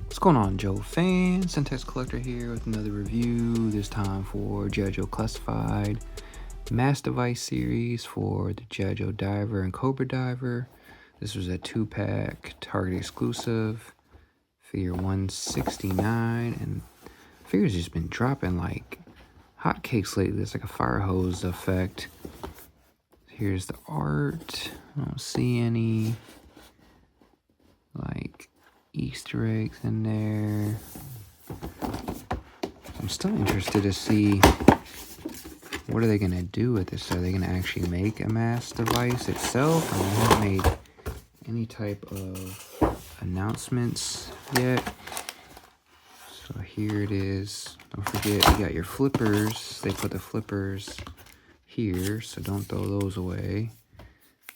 What's going on, Joe fans? Syntax Collector here with another review, this time for G.I. Joe Classified M.A.S.S device series for the G.I. Joe Diver and Cobra Diver. This was a 2-pack, Target exclusive, figure 169, and figure's just been dropping like hotcakes lately. It's like a fire hose effect. Here's the art. I don't see any like Easter eggs in there. I'm still interested to see what are they gonna do with this. Are they gonna actually make a M.A.S.S device itself? I mean, they haven't made any type of announcements yet. So here it is. Don't forget, you got your flippers. They put the flippers here, so don't throw those away.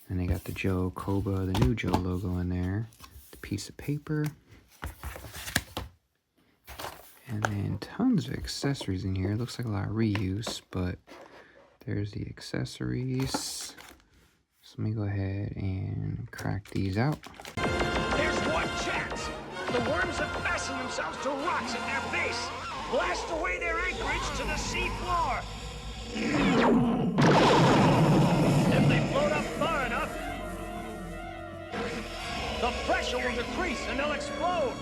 And they got the Joe Cobra, the new Joe logo in there. The piece of paper. And then tons of accessories in here. It looks like a lot of reuse, but there's the accessories. So let me go ahead and crack these out. There's one chance. The worms have fastened themselves to rocks at their base. Blast away their anchorage to the sea floor. If they float up far enough, the pressure will decrease and they'll explode.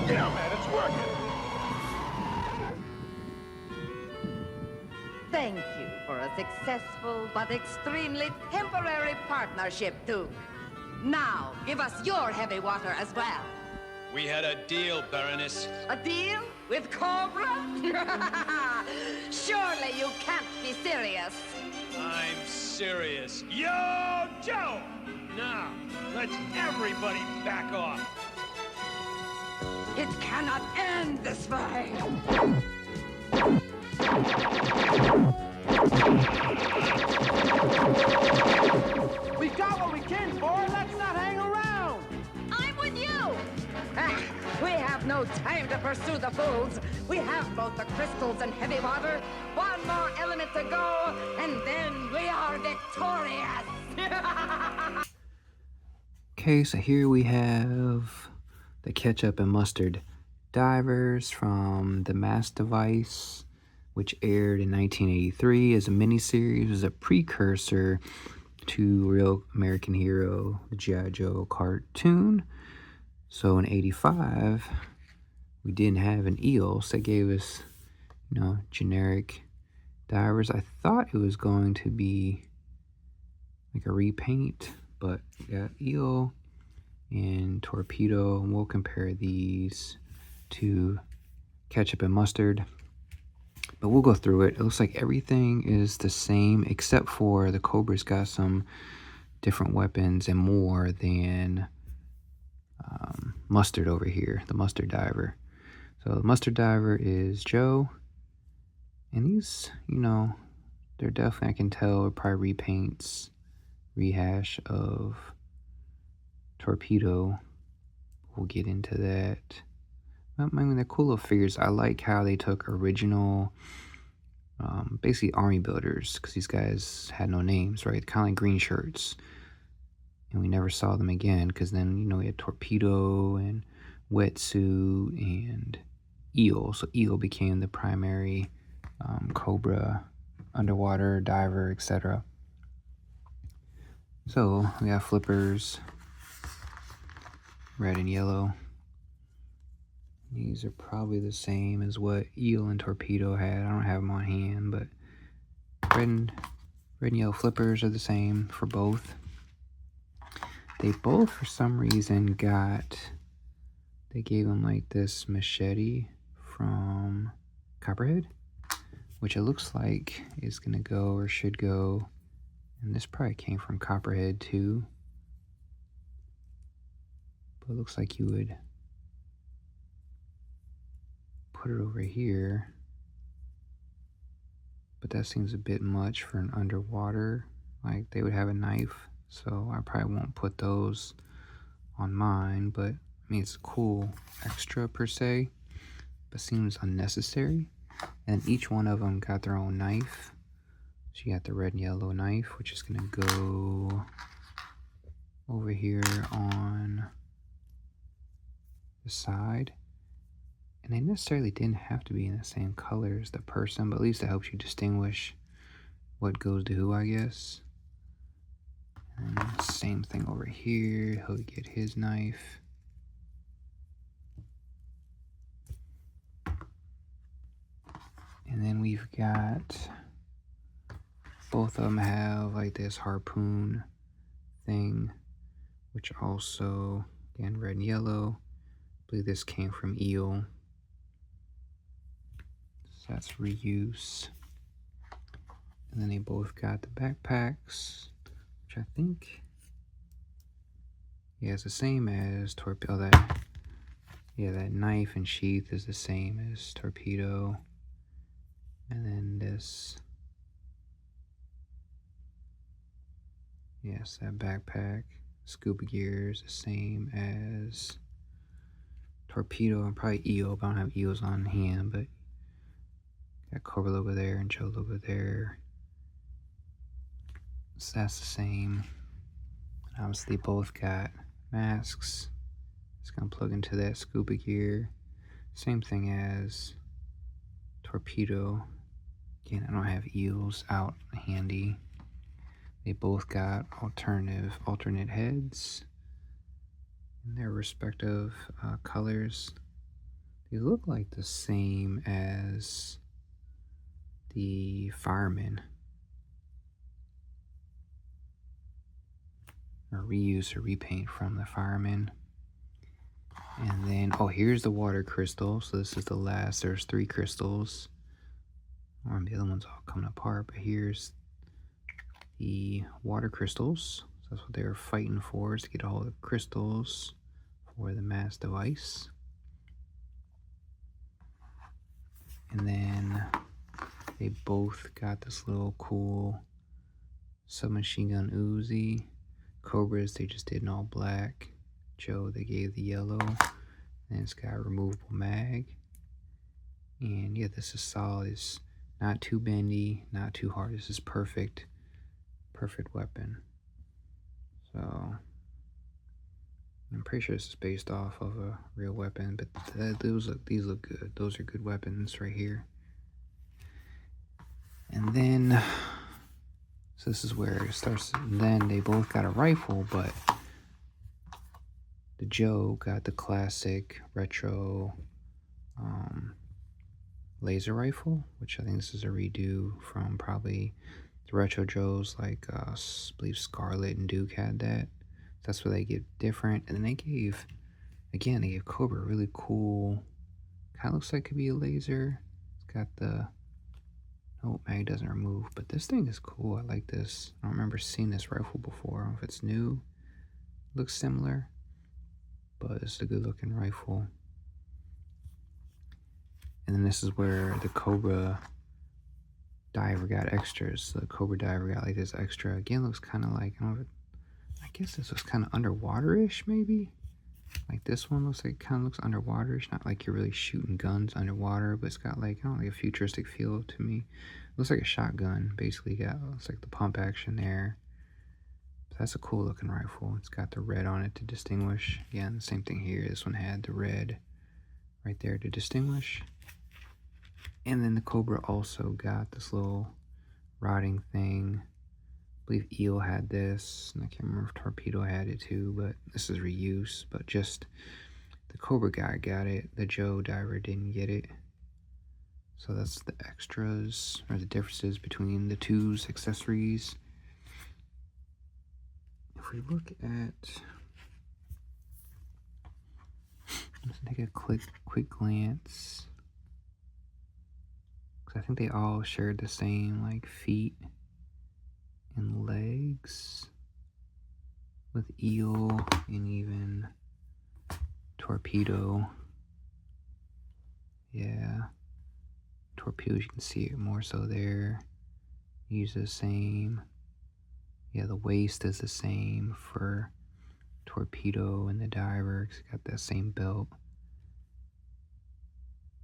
Yeah, man, it's working. Thank you for a successful but extremely temporary partnership, too. Now, give us your heavy water as well. We had a deal, Baroness. A deal with Cobra? Surely you can't be serious. I'm serious. Yo, Joe! Now, let's everybody back off. It cannot end this way. We got what we came for. Let's not hang around. I'm with you. We have no time to pursue the fools. We have both the crystals and heavy water. One more element to go, and then we are victorious. Okay, so here we have the ketchup and mustard divers from the M.A.S.S device, which aired in 1983 as a miniseries. It was a precursor to Real American Hero, the G.I. Joe cartoon. So in 85, we didn't have an eel, so they gave us, generic divers. I thought it was going to be like a repaint, but we got eel and Torpedo, and we'll compare these to ketchup and mustard. But we'll go through it. It looks like everything is the same except for the Cobra's got some different weapons and more than mustard over here, the mustard diver. So the mustard diver is Joe. And these, they're definitely, I can tell, are probably repaints, rehash of Torpedo. We'll get into that. I mean, they're cool little figures. I like how they took original, basically army builders, because these guys had no names, right? Kind of like green shirts. And we never saw them again, because then, we had Torpedo and Wetsuit and Eel. So Eel became the primary Cobra underwater diver, etc. So we got flippers, red and yellow. These are probably the same as what Eel and Torpedo had. I don't have them on hand, but red and yellow flippers are the same for both. They both, for some reason, they gave them like this machete from Copperhead, which it looks like is gonna go or should go. And this probably came from Copperhead too. But it looks like you would put it over here, but that seems a bit much for an underwater. Like, they would have a knife, so I probably won't put those on mine. But I mean, it's a cool extra per se, but seems unnecessary. And each one of them got their own knife. So you got the red and yellow knife, which is gonna go over here on the side. And they necessarily didn't have to be in the same color as the person, but at least it helps you distinguish what goes to who, I guess. And same thing over here, he'll get his knife. And then we've got, both of them have like this harpoon thing, which also, again, red and yellow. I believe this came from eel. So that's reuse. And then they both got the backpacks, which I think, yeah, it's the same as Torpedo. That knife and sheath is the same as Torpedo. And then this, yes, that backpack, scuba gear is the same as Torpedo and probably eel, but I don't have eels on hand, but got Cobra logo there and Joe logo there. So that's the same. Obviously both got masks. It's gonna plug into that scuba gear. Same thing as Torpedo. Again, I don't have eels out handy. They both got alternate heads in their respective colors. They look like the same as the firemen, or reuse or repaint from the firemen. And then, oh, here's the water crystal. So this is the last. There's 3 crystals. Or the other one's all coming apart, but here's the water crystals. So that's what they were fighting for, is to get all the crystals for the M.A.S.S device. And then they both got this little cool submachine gun Uzi. Cobras, they just did in all black. Joe, they gave the yellow. And it's got a removable mag. And yeah, this is solid. It's not too bendy, not too hard. This is perfect weapon. So I'm pretty sure this is based off of a real weapon, but these look good. Those are good weapons right here. And then, so this is where it starts. And then they both got a rifle, but the Joe got the classic retro laser rifle, which I think this is a redo from probably the retro Joes, like I believe Scarlet and Duke had that. That's where they get different. And then they gave Cobra a really cool, kind of looks like it could be a laser. It's got the, oh, mag doesn't remove, but this thing is cool. I like this. I don't remember seeing this rifle before. I don't know if it's new. Looks similar, but it's a good looking rifle. And then this is where the Cobra Diver got extras. The Cobra Diver got like this extra. Again, looks kind of like, I guess this was kind of underwater-ish, maybe. Like this one looks like, kind of looks underwater-ish. Not like you're really shooting guns underwater, but it's got like, I don't know, like a futuristic feel to me. It looks like a shotgun, basically. Looks like the pump action there. So that's a cool looking rifle. It's got the red on it to distinguish. Again, the same thing here. This one had the red right there to distinguish. And then the Cobra also got this little rotting thing. I believe Eel had this, and I can't remember if Torpedo had it too, but this is reuse. But just the Cobra guy got it. The Joe Diver didn't get it. So that's the extras, or the differences between the two's accessories. If we look at, let's take a quick glance. I think they all shared the same like feet and legs, with Eel and even Torpedo. Yeah, Torpedo, you can see it more so there. Use the same. Yeah, the waist is the same for Torpedo and the Diver. It's got that same belt.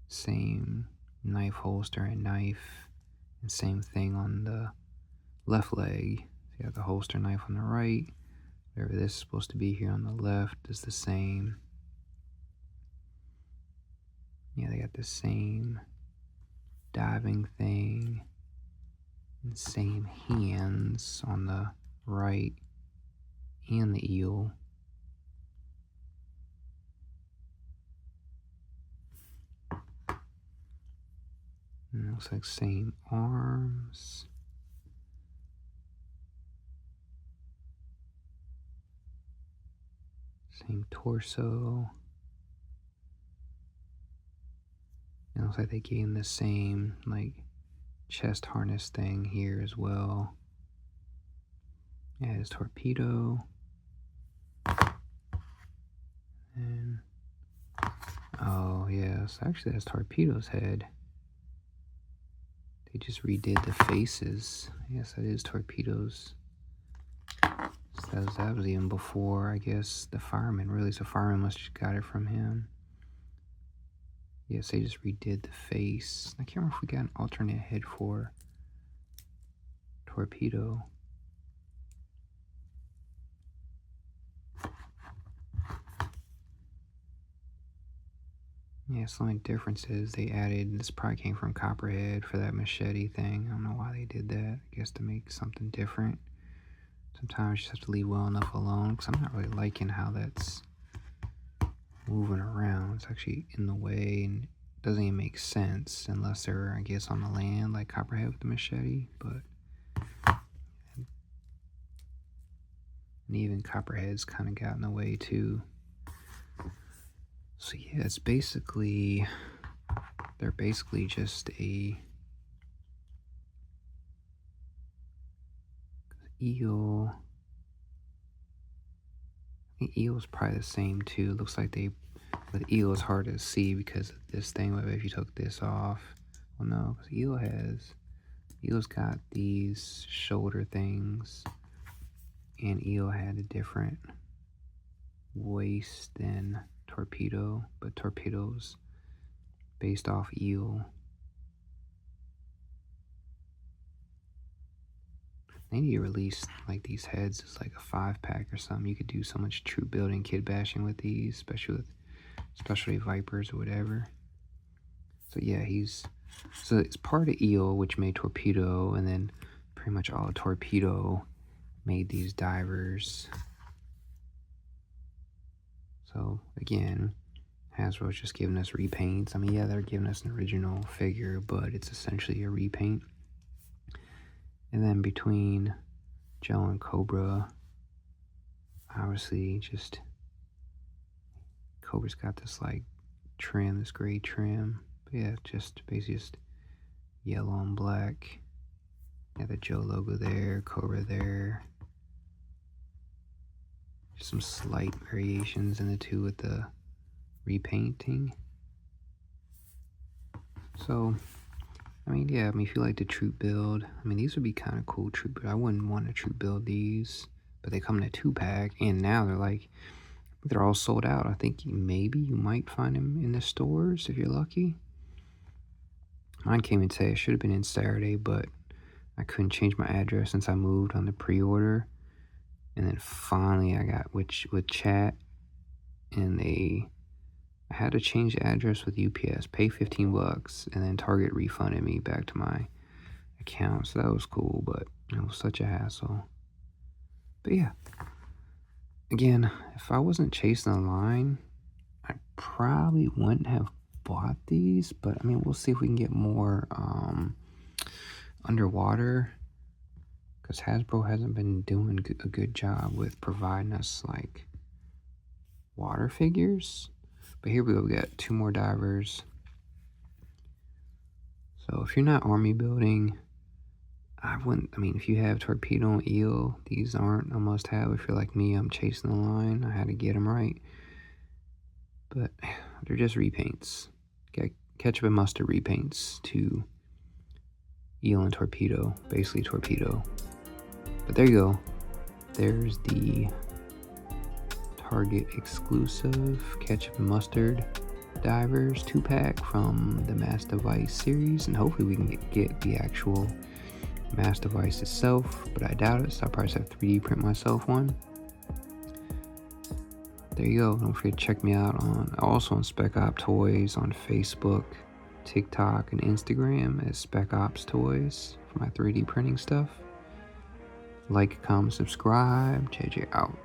Same knife holster and knife. And same thing on the left leg. So you have the holster knife on the right. Whatever this is supposed to be here on the left is the same. Yeah, they got the same diving thing and same hands on the right and the eel. And it looks like same arms. Same torso. It looks like they gave him the same like chest harness thing here as well. Yeah, it's Torpedo. And oh yes, actually that's Torpedo's head. They just redid the faces. Yes, that is Torpedo's. So that was even before, I guess, the fireman. Really, so fireman must have got it from him. Yes, they just redid the face. I can't remember if we got an alternate head for Torpedo. Yeah, so the only difference is they added, this probably came from Copperhead for that machete thing. I don't know why they did that. I guess to make something different. Sometimes you just have to leave well enough alone, because I'm not really liking how that's moving around. It's actually in the way and it doesn't even make sense unless they're, I guess, on the land like Copperhead with the machete. But and even Copperhead's kind of got in the way too. So yeah, it's basically, they're basically just a eel. I think eel's probably the same too. Looks like they, but eel is hard to see because of this thing. But if you took this off, well, no, because eel's got these shoulder things, and eel had a different waist than Torpedo, but Torpedo's based off eel. They need to release like these heads as like a 5-pack or something. You could do so much troop building, kid bashing with these, especially with specialty vipers or whatever. So yeah, so it's part of eel, which made Torpedo, and then pretty much all of Torpedo made these divers. So again, Hasbro's just giving us repaints. I mean, yeah, they're giving us an original figure, but it's essentially a repaint. And then between Joe and Cobra, obviously just Cobra's got this like trim, this gray trim. But yeah, just basically just yellow and black. Yeah, the Joe logo there, Cobra there. Just some slight variations in the two with the repainting. So I mean, yeah, if you like to troop build, I mean, these would be kind of cool troop build. I wouldn't want to troop build these, but they come in a 2-pack, and now they're all sold out. I think maybe you might find them in the stores if you're lucky. Mine came in today. It should have been in Saturday, but I couldn't change my address since I moved on the pre-order. And then finally I got with chat, and I had to change the address with UPS, pay $15, and then Target refunded me back to my account. So that was cool, but it was such a hassle. But yeah, again, if I wasn't chasing the line, I probably wouldn't have bought these. But I mean, we'll see if we can get more underwater, because Hasbro hasn't been doing a good job with providing us like water figures. But here we go, we got 2 more divers. So if you're not army building, I mean, if you have Torpedo and eel, these aren't a must-have. If you're like me, I'm chasing the line. I had to get them right. But they're just repaints. Got ketchup and mustard repaints to eel and Torpedo, basically Torpedo. But there you go. There's the Target exclusive ketchup and mustard divers 2-pack from the M.A.S.S device series, and hopefully we can get the actual M.A.S.S device itself, but I doubt it, so I'll probably have to 3D print myself one. There you go. Don't forget to check me out also on Spec Ops Toys on Facebook, TikTok, and Instagram as Spec Ops Toys for my 3D printing stuff. Like, comment, subscribe. JJ out.